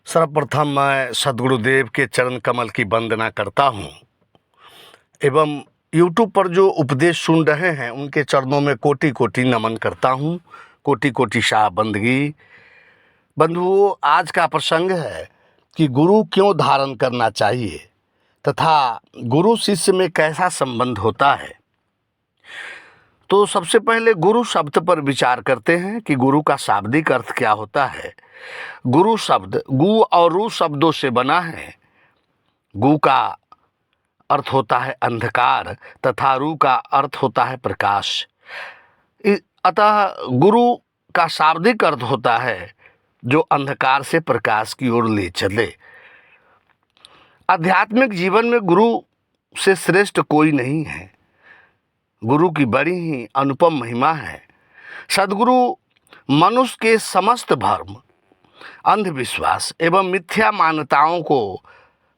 सर्वप्रथम मैं सद्गुरुदेव के चरण कमल की वंदना करता हूँ एवं यूट्यूब पर जो उपदेश सुन रहे हैं उनके चरणों में कोटि कोटि नमन करता हूँ, कोटि कोटि शाह बंदगी। बंधुओं, आज का प्रसंग है कि गुरु क्यों धारण करना चाहिए तथा गुरु शिष्य में कैसा संबंध होता है। तो सबसे पहले गुरु शब्द पर विचार करते हैं कि गुरु का शाब्दिक अर्थ क्या होता है। गुरु शब्द गु और रू शब्दों से बना है। गु का अर्थ होता है अंधकार तथा रू का अर्थ होता है प्रकाश। अतः गुरु का शाब्दिक अर्थ होता है जो अंधकार से प्रकाश की ओर ले चले। आध्यात्मिक जीवन में गुरु से श्रेष्ठ कोई नहीं है। गुरु की बड़ी ही अनुपम महिमा है। सद्गुरु मनुष्य के समस्त भ्रम, अंधविश्वास एवं मिथ्या मान्यताओं को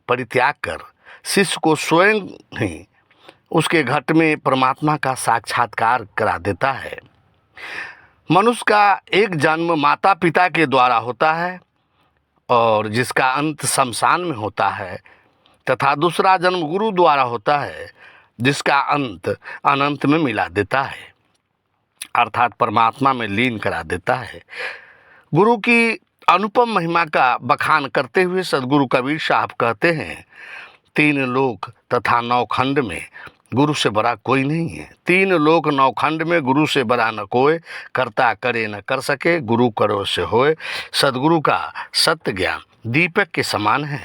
परित्याग कर शिष्य को स्वयं ही उसके घट में परमात्मा का साक्षात्कार करा देता है। मनुष्य का एक जन्म माता पिता के द्वारा होता है और जिसका अंत शमशान में होता है, तथा दूसरा जन्म गुरु द्वारा होता है जिसका अंत अनंत में मिला देता है, अर्थात परमात्मा में लीन करा देता है। गुरु की अनुपम महिमा का बखान करते हुए सद्गुरु कबीर साहब कहते हैं, 3 लोक तथा 9 खंड में गुरु से बड़ा कोई नहीं है। 3 लोक 9 खंड में गुरु से बड़ा न कोई, करता करे न कर सके, गुरु करो से होए। सद्गुरु का सत्य ज्ञान दीपक के समान है।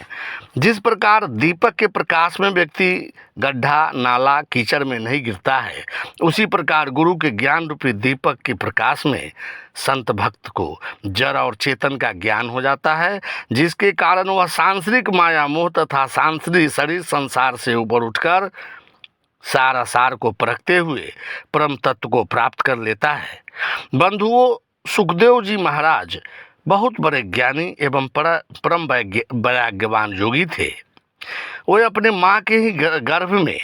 जिस प्रकार दीपक के प्रकाश में व्यक्ति गड्ढा नाला कीचड़ में नहीं गिरता है, उसी प्रकार गुरु के ज्ञान रूपी दीपक के प्रकाश में संत भक्त को जड़ और चेतन का ज्ञान हो जाता है, जिसके कारण वह सांसारिक माया मोह तथा सांसारिक शरीर संसार से ऊपर उठकर सारा सार को परखते हुए परम तत्व को प्राप्त कर लेता है। बंधुओं, सुखदेव जी महाराज बहुत बड़े ज्ञानी एवं परम वैराग्यवान योगी थे। वे अपने माँ के ही गर्भ में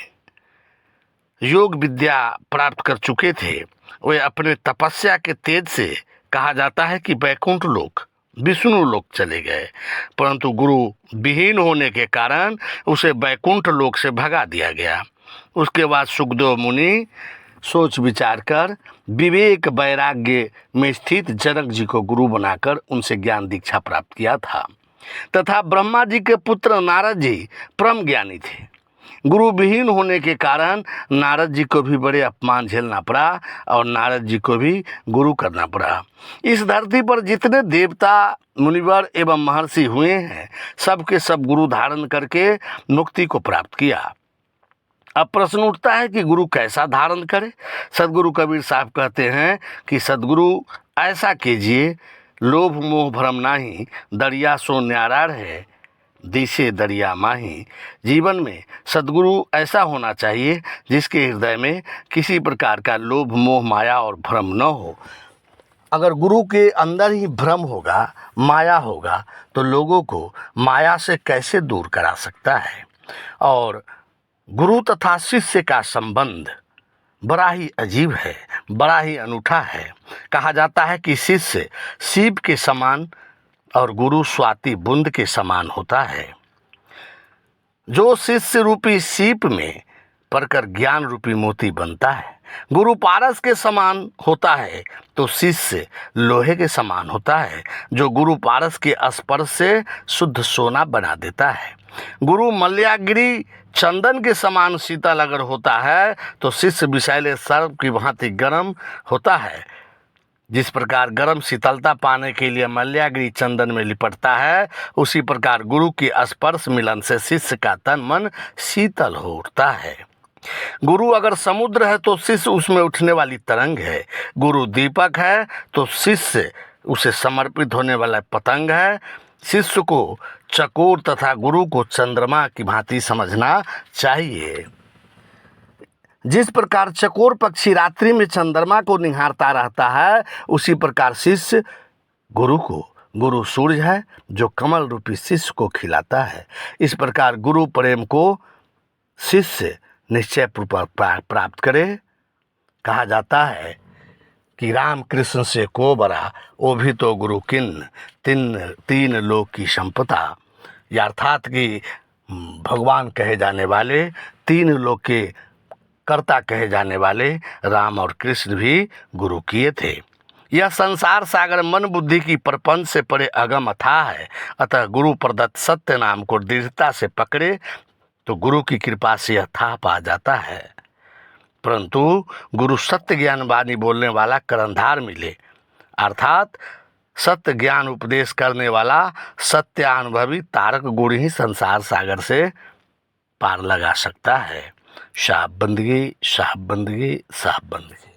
योग विद्या प्राप्त कर चुके थे। वे अपने तपस्या के तेज से कहा जाता है कि वैकुंठ लोक विष्णु लोक चले गए, परंतु गुरु विहीन होने के कारण उसे वैकुंठ लोक से भगा दिया गया। उसके बाद सुखदेव मुनि सोच विचार कर विवेक वैराग्य में स्थित जनक जी को गुरु बनाकर उनसे ज्ञान दीक्षा प्राप्त किया था, तथा ब्रह्मा जी के पुत्र नारद जी परम ज्ञानी थे। गुरु विहीन होने के कारण नारद जी को भी बड़े अपमान झेलना पड़ा और नारद जी को भी गुरु करना पड़ा। इस धरती पर जितने देवता मुनिवर एवं महर्षि हुए हैं, सब के सब गुरु धारण करके मुक्ति को प्राप्त किया। अब प्रश्न उठता है कि गुरु कैसा धारण करे। सद्गुरु कबीर साहब कहते हैं कि सद्गुरु ऐसा कीजिए, लोभ मोह भ्रम नाही, दरिया सो न्यारा रहे, दिशे दरिया माही। जीवन में सद्गुरु ऐसा होना चाहिए जिसके हृदय में किसी प्रकार का लोभ मोह माया और भ्रम न हो। अगर गुरु के अंदर ही भ्रम होगा, माया होगा, तो लोगों को माया से कैसे दूर करा सकता है। और गुरु तथा शिष्य का संबंध बड़ा ही अजीब है, बड़ा ही अनूठा है। कहा जाता है कि शिष्य सीप के समान और गुरु स्वाति बूंद के समान होता है। जो शिष्य रूपी सीप में पड़कर ज्ञान रूपी मोती बनता है, गुरु पारस के समान होता है, तो शिष्य लोहे के समान होता है, जो गुरु पारस के स्पर्श से शुद्ध सोना बना देता है। गुरु मल्यागिरी चंदन के समान शीतल अगर होता है, तो शिष्य विषैले सर्प की भांति गर्म होता है। जिस प्रकार गर्म शीतलता पाने के लिए मल्यागिरी चंदन में लिपटता है, उसी प्रकार गुरु के स्पर्श मिलन से शिष्य का तन मन शीतल हो उठता है। गुरु अगर समुद्र है तो शिष्य उसमें उठने वाली तरंग है। गुरु दीपक है तो शिष्य उसे समर्पित होने वाला पतंग है। शिष्य को चकोर तथा गुरु को चंद्रमा की भांति समझना चाहिए। जिस प्रकार चकोर पक्षी रात्रि में चंद्रमा को निहारता रहता है, उसी प्रकार शिष्य गुरु सूर्य है जो कमल रूपी शिष्य को खिलाता है। इस प्रकार गुरु प्रेम को शिष्य निश्चय पूर्वक प्राप्त करे। कहा जाता है कि राम कृष्ण से को बरा, वो भी तो गुरु किन्न, तीन लोक की संपदा। या अर्थात कि भगवान कहे जाने वाले, तीन लोक के कर्ता कहे जाने वाले राम और कृष्ण भी गुरु किए थे। यह संसार सागर मन बुद्धि की प्रपंच से परे अगम अथाह है। अतः गुरु प्रदत्त सत्य नाम को दृढ़ता से पकड़े तो गुरु की कृपा से यह था पा जाता है। परंतु गुरु सत्य ज्ञान वाणी बोलने वाला करंधार मिले, अर्थात सत्य ज्ञान उपदेश करने वाला सत्यानुभवी तारक गुरु ही संसार सागर से पार लगा सकता है। साहब बंदगी, साहब बंदगी, साहब बंदगी।